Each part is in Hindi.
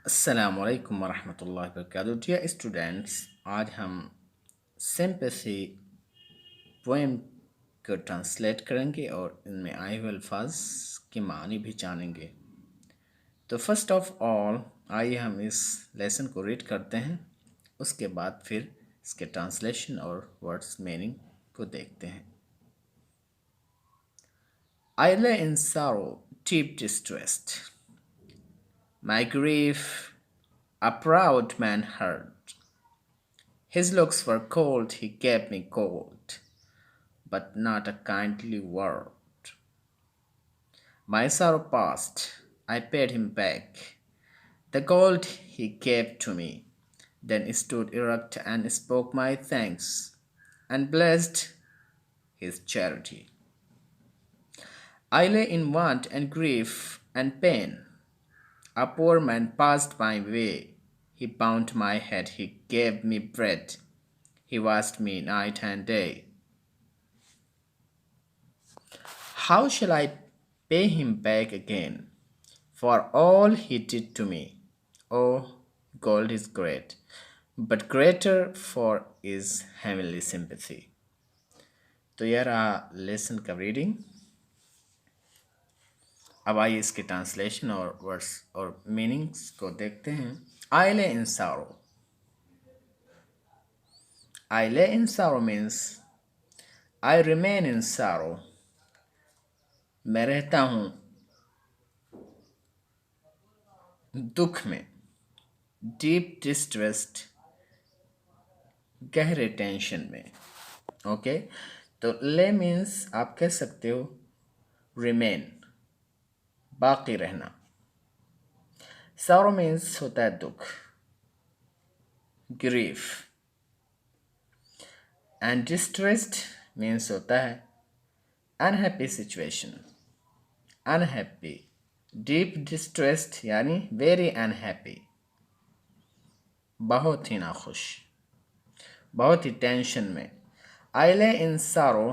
अस्सलाम वालेकुम वरहमतुल्लाहि वबरकातुहू। डियर स्टूडेंट्स, आज हम सिंपैथी पोएम को ट्रांसलेट करेंगे और इनमें आए हुए अल्फाज के मानी भी जानेंगे। तो फर्स्ट ऑफ ऑल आइए हम इस लेसन को रीड करते हैं, उसके बाद फिर इसके ट्रांसलेशन और वर्ड्स मीनिंग को देखते हैं। I lay in sorrow, deep distressed. My grief a proud man heard. His looks were cold, he gave me gold, but not a kindly word. My sorrow passed, I paid him back the gold he gave to me, then stood erect and spoke my thanks, and blessed his charity. I lay in want and grief and pain. A poor man passed my way. He bound my head, he gave me bread. He washed me night and day. How shall I pay him back again for all he did to me? Oh, gold is great, but greater for is heavenly sympathy. तो यह रहा लेसन का रीडिंग। अब आइए इसके ट्रांसलेशन और वर्ड्स और मीनिंग्स को देखते हैं। I lay in sorrow. I lay in sorrow means I remain in sorrow. मैं रहता हूँ दुख में। डीप डिस्ट्रेस्ड, गहरे टेंशन में। ओके, तो ले मीन्स आप कह सकते हो रिमेन, बाकी रहना। सॉरो मीन्स होता है दुख, ग्रीफ। एंड डिस्ट्रेस्ड मीन्स होता है unhappy situation, unhappy. Deep distressed यानी वेरी अनहैप्पी, बहुत ही नाखुश, बहुत ही टेंशन में। आई ले इन सारो,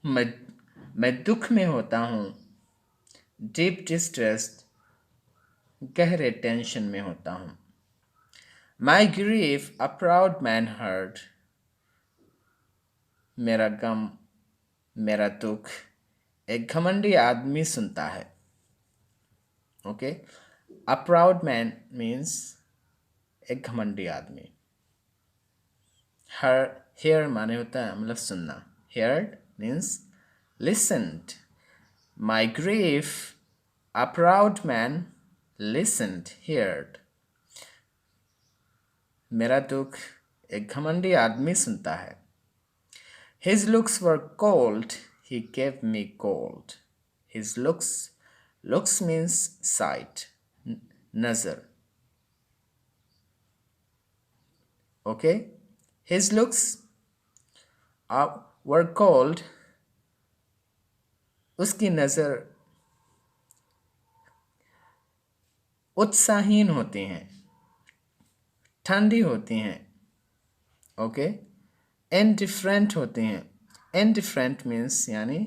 मैं दुख में होता हूँ। डीप डिस्ट्रेस्ड, गहरे टेंशन में होता हूँ। My grief a proud man heard, मेरा गम, मेरा दुख एक घमंडी आदमी सुनता है। Okay, a proud man means एक घमंडी आदमी। हर हेयर माने होता है मतलब सुनना। Heard means listened. My grief, a proud man listened, heard. मेरा दुख एक घमंडी आदमी सुनता है। His looks were cold, he gave me gold. His looks means sight, nazar. Okay? His looks were cold, उसकी नज़र उत्साहीन होती हैं, ठंडी होती हैं। ओके, इनडिफरेंट होती हैं। इनडिफरेंट मीन्स यानी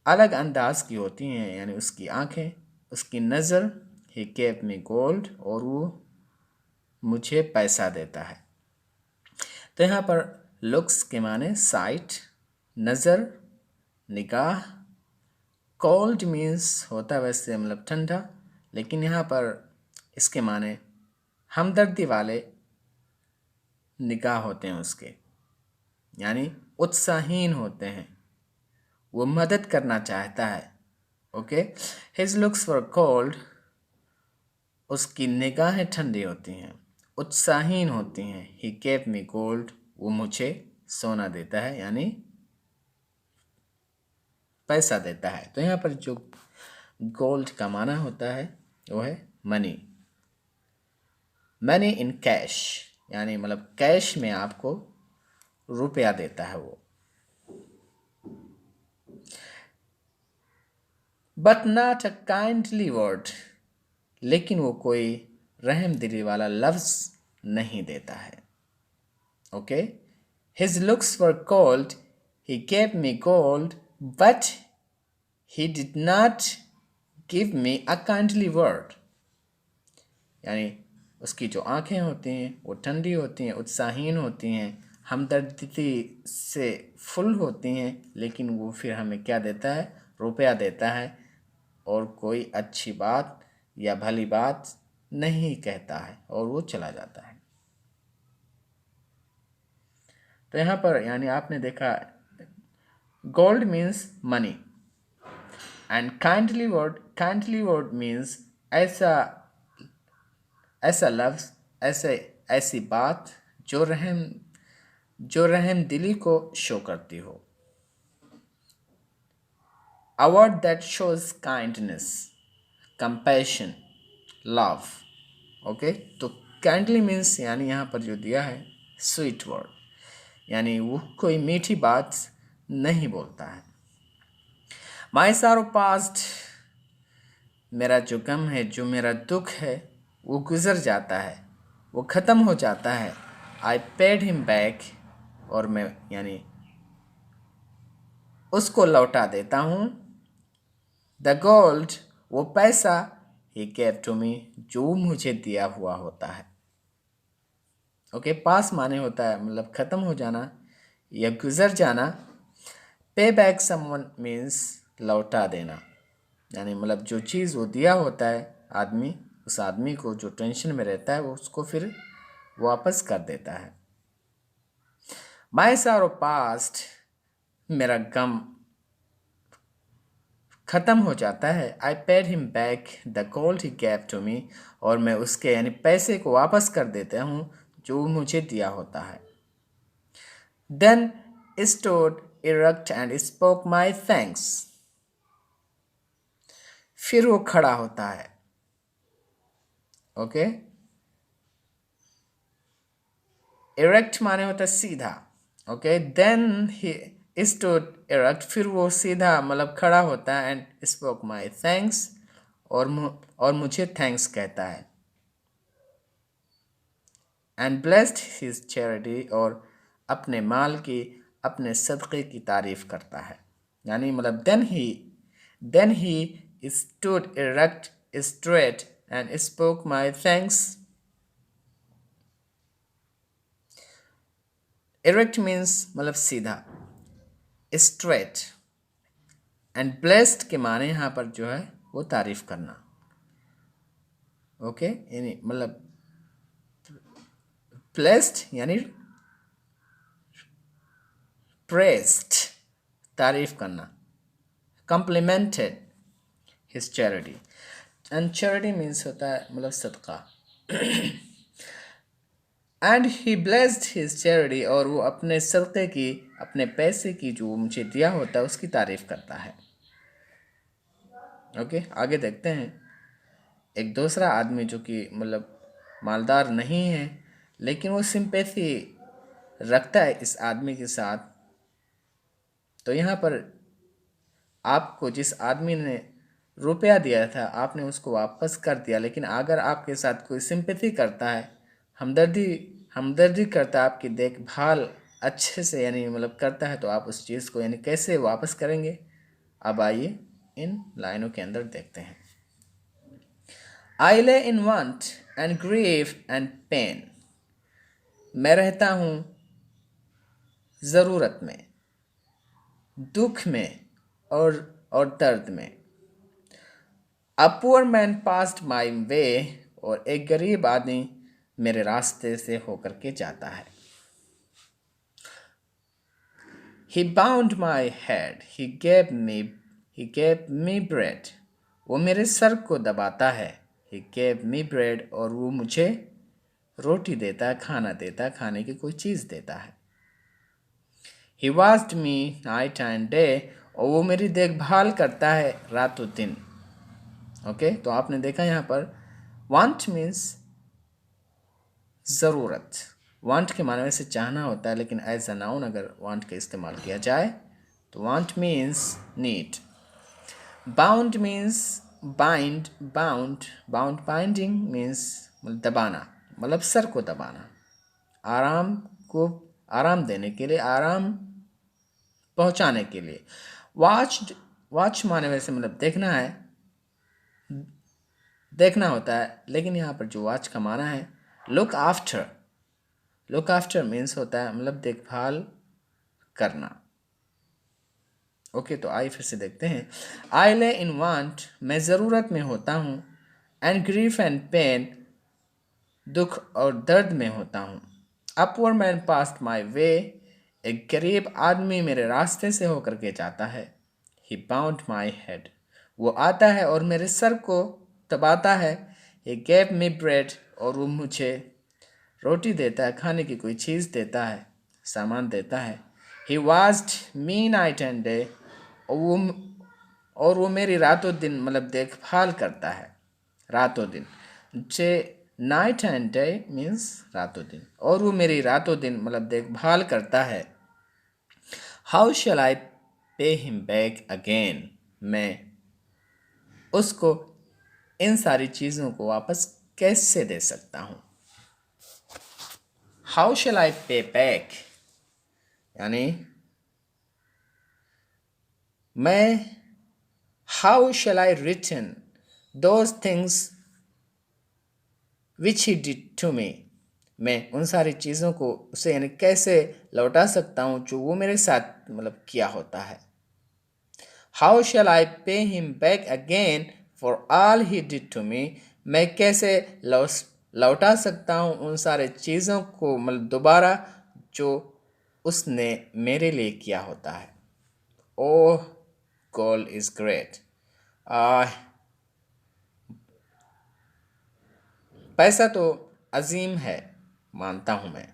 अलग अंदाज की होती हैं, यानी उसकी आंखें, उसकी नज़र। ही गेव मी गोल्ड, और वो मुझे पैसा देता है। तो यहाँ पर लुक्स के माने साइट, नज़र, निगाह। कोल्ड मीन्स होता है वैसे मतलब ठंडा, लेकिन यहाँ पर इसके माने हमदर्दी वाले निगाह होते हैं उसके, यानी उत्साहीन होते हैं, वो मदद करना चाहता है। Okay, his looks were cold, उसकी निगाहें ठंडी होती हैं, उत्साहीन होती हैं। ही गेव मी गोल्ड, वो मुझे सोना देता है, यानी पैसा देता है। तो यहाँ पर जो गोल्ड का माना होता है वो है मनी। मनी इन कैश, यानी मतलब कैश में आपको रुपया देता है वो। But not a kindly word, लेकिन वो कोई रहम दिली वाला लफ्ज नहीं देता है। Okay, his looks were cold, he gave me gold, but he did not give me a kindly word, यानी उसकी जो आंखें होती हैं वो ठंडी होती हैं, उत्साहहीन होती हैं, हमदर्दी से फुल होती हैं, लेकिन वो फिर हमें क्या देता है, रुपया देता है और कोई अच्छी बात या भली बात नहीं कहता है और वो चला जाता है। तो यहाँ पर यानी आपने देखा gold means money and kindly word means ऐसा ऐसा लफ्ज़, ऐसी बात जो रहम दिली को शो करती हो। A word that shows kindness, compassion, love. Okay, तो काइंडली मीन्स यानी यहाँ पर जो दिया है स्वीट वर्ड, यानी वो कोई मीठी बात नहीं बोलता है। माई सारो पास्ट, मेरा जो गम है, जो मेरा दुख है वो गुज़र जाता है, वो ख़त्म हो जाता है। आई पेड हिम बैक, और मैं यानी उसको लौटा देता हूँ। द गोल्ड, वो पैसा, ही गेव टू मी, जो मुझे दिया हुआ होता है। ओके, पास माने होता है मतलब ख़त्म हो जाना या गुज़र जाना। पे बैक समवन मीन्स लौटा देना, यानी मतलब जो चीज़ वो दिया होता है आदमी, उस आदमी को जो टेंशन में रहता है वो उसको फिर वापस कर देता है। माई सारो पास्ट, मेरा गम ख़त्म हो जाता है। I paid him back the gold he gave to me, और मैं उसके यानी पैसे को वापस कर देता हूँ जो मुझे दिया होता है। Then stood erect and spoke my thanks, फिर वो खड़ा होता है। ओके, इरेक्ट माने होता है सीधा। Okay, then he stood erect, फिर वो सीधा मतलब खड़ा होता है। एंड स्पोक माई थैंक्स, और मुझे थैंक्स कहता है। एंड ब्लेस्ड हिज चैरिटी, और अपने माल की, अपने सदक़े की तारीफ़ करता है। यानी मतलब then he stood erect straight and spoke my thanks. Erect means मतलब सीधा, स्ट्रेट, एंड ब्लेस्ड के माने यहाँ पर जो है वो तारीफ़ करना। ओके, यानी मतलब ब्लेस्ड यानी प्रेस्ड, तारीफ़ करना। Complemented his charity, and charity means होता है मतलब सदका। And he blessed his charity, और वो अपने सदक़े की, अपने पैसे की जो मुझे दिया होता है उसकी तारीफ़ करता है। ओके, आगे देखते हैं। एक दूसरा आदमी जो कि मतलब मालदार नहीं है, लेकिन वो सिंपैथी रखता है इस आदमी के साथ। तो यहाँ पर आपको जिस आदमी ने रुपया दिया था आपने उसको वापस कर दिया, लेकिन अगर आपके साथ कोई सिंपैथी करता है, हमदर्दी हमदर्दी करता है, आपकी देखभाल अच्छे से यानी मतलब करता है, तो आप उस चीज़ को यानी कैसे वापस करेंगे। अब आइए इन लाइनों के अंदर देखते हैं। I lay in want and grief and pain, मैं रहता हूँ ज़रूरत में, दुख में और दर्द में। A poor man passed my way, और एक गरीब आदमी मेरे रास्ते से होकर के जाता है। He bound my head, he gave me bread, वो मेरे सर को दबाता है। ही गेव मी ब्रेड, और वो मुझे रोटी देता है, खाना देता है, खाने की कोई चीज़ देता है। He watched me night and day, और वो मेरी देखभाल करता है रातों दिन। ओके, तो आपने देखा यहाँ पर वांट मीन्स ज़रूरत। वांट के माने से चाहना होता है, लेकिन एज अ नाउन अगर वांट का इस्तेमाल किया जाए तो want means need. Bound means bind, binding means दबाना, मतलब सर को दबाना, आराम को, आराम देने के लिए, आराम पहुंचाने के लिए। वॉच माने वैसे मतलब देखना है, देखना होता है, लेकिन यहाँ पर जो वॉच का माना है look after, look after means होता है मतलब देखभाल करना। ओके, तो आइए फिर से देखते हैं। आई ले इन वांट, मैं ज़रूरत में होता हूँ। एंड ग्रीफ एंड पेन, दुख और दर्द में होता हूँ। अ पुअर मैन पास्ट माई वे, एक गरीब आदमी मेरे रास्ते से होकर के जाता है। ही बाउंड माई हेड, वो आता है और मेरे सर को दबाता है। ही गेव मी ब्रेड, और वो मुझे रोटी देता है, खाने की कोई चीज़ देता है, सामान देता है। He watched me night and day, और वो मेरी रातों दिन मतलब देखभाल करता है, रातों दिन। जे नाइट एंड डे मीन्स रातों दिन, और वो मेरी रातों दिन मतलब देखभाल करता है। How shall I pay him back again, मैं उसको इन सारी चीज़ों को वापस कैसे दे सकता हूँ। हाउ शैल आई पे बैक यानी मैं, how shall I return those things which he did to me, मैं उन सारी चीज़ों को उसे यानी कैसे लौटा सकता हूँ जो वो मेरे साथ मतलब किया होता है। How shall I pay him back again for all he did to me, मैं कैसे लौटा सकता हूँ उन सारे चीज़ों को मतलब दोबारा जो उसने मेरे लिए किया होता है। ओह गॉड इज़ ग्रेट, पैसा तो अजीम है मानता हूँ मैं।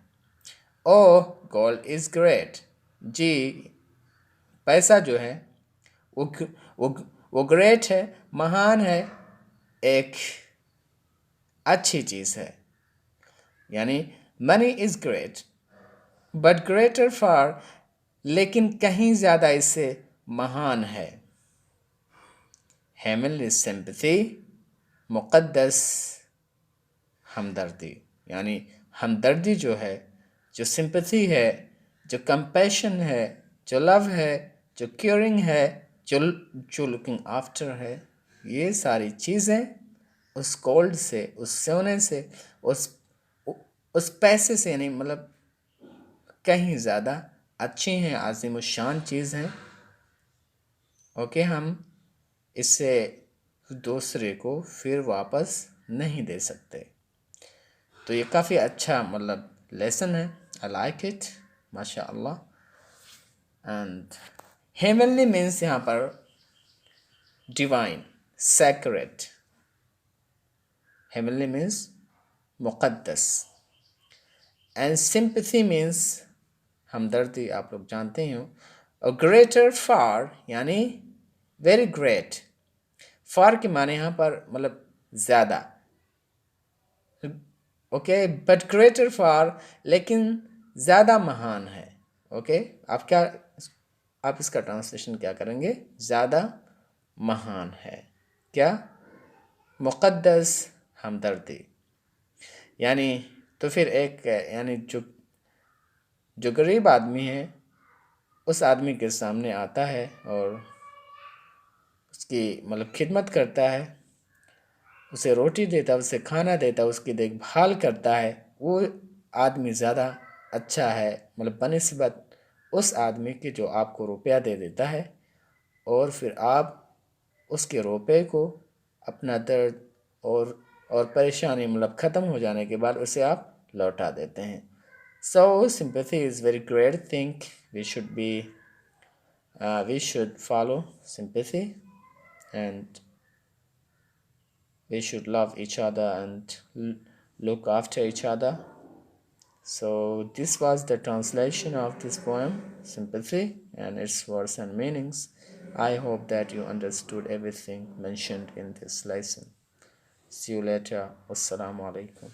ओह गोल्ड इज़ ग्रेट, जी पैसा जो है वो वो वो ग्रेट है, महान है, एक अच्छी चीज़ है। यानी money is great but greater for, लेकिन कहीं ज़्यादा इससे महान है। हेमल सिंपथी, मुक़द्दस हमदर्दी, यानी हमदर्दी जो है, जो सिंपथी है, जो कंपैशन है, जो लव है, जो केयरिंग है, जो लुकिंग आफ्टर है, ये सारी चीज़ें उस गोल्ड से, उस सोने से, उस पैसे से यानी मतलब कहीं ज़्यादा अच्छी हैं, आज़िम शान चीज़ हैं। ओके, हम इससे दूसरे को फिर वापस नहीं दे सकते। तो ये काफ़ी अच्छा मतलब लेसन है, आई लाइक इट, माशा अल्लाह। एंड हेवनली मीन्स यहाँ पर डिवाइन, सैक्रेड। हेवनली मीन्स मुक़द्दस। एंड सिंपथी मीन्स हमदर्दी, आप लोग जानते ही हो। और ग्रेटर फार यानी वेरी ग्रेट। फार के माने यहाँ पर मतलब ज़्यादा। ओके, बट ग्रेटर फार लेकिन ज़्यादा महान है। ओके, आप इसका ट्रांसलेशन क्या करेंगे, ज़्यादा महान है क्या, मुक़द्दस हमदर्दी। यानी तो फिर एक यानी जो गरीब आदमी है उस आदमी के सामने आता है और उसकी मतलब खिदमत करता है, उसे रोटी देता है, उसे खाना देता है, उसकी देखभाल करता है, वो आदमी ज़्यादा अच्छा है मतलब बनिस्बत उस आदमी के जो आपको रुपया दे देता है और फिर आप उसके रुपये को अपना दर्द और परेशानी मतलब ख़त्म हो जाने के बाद उसे आप लौटा देते हैं। So sympathy is very great thing, we should follow sympathy, and we should love each other and look after each other. So this was the translation of this poem, Sympathy, and its words and meanings. I hope that you understood everything mentioned in this lesson. See you later. Wassalamu alaikum.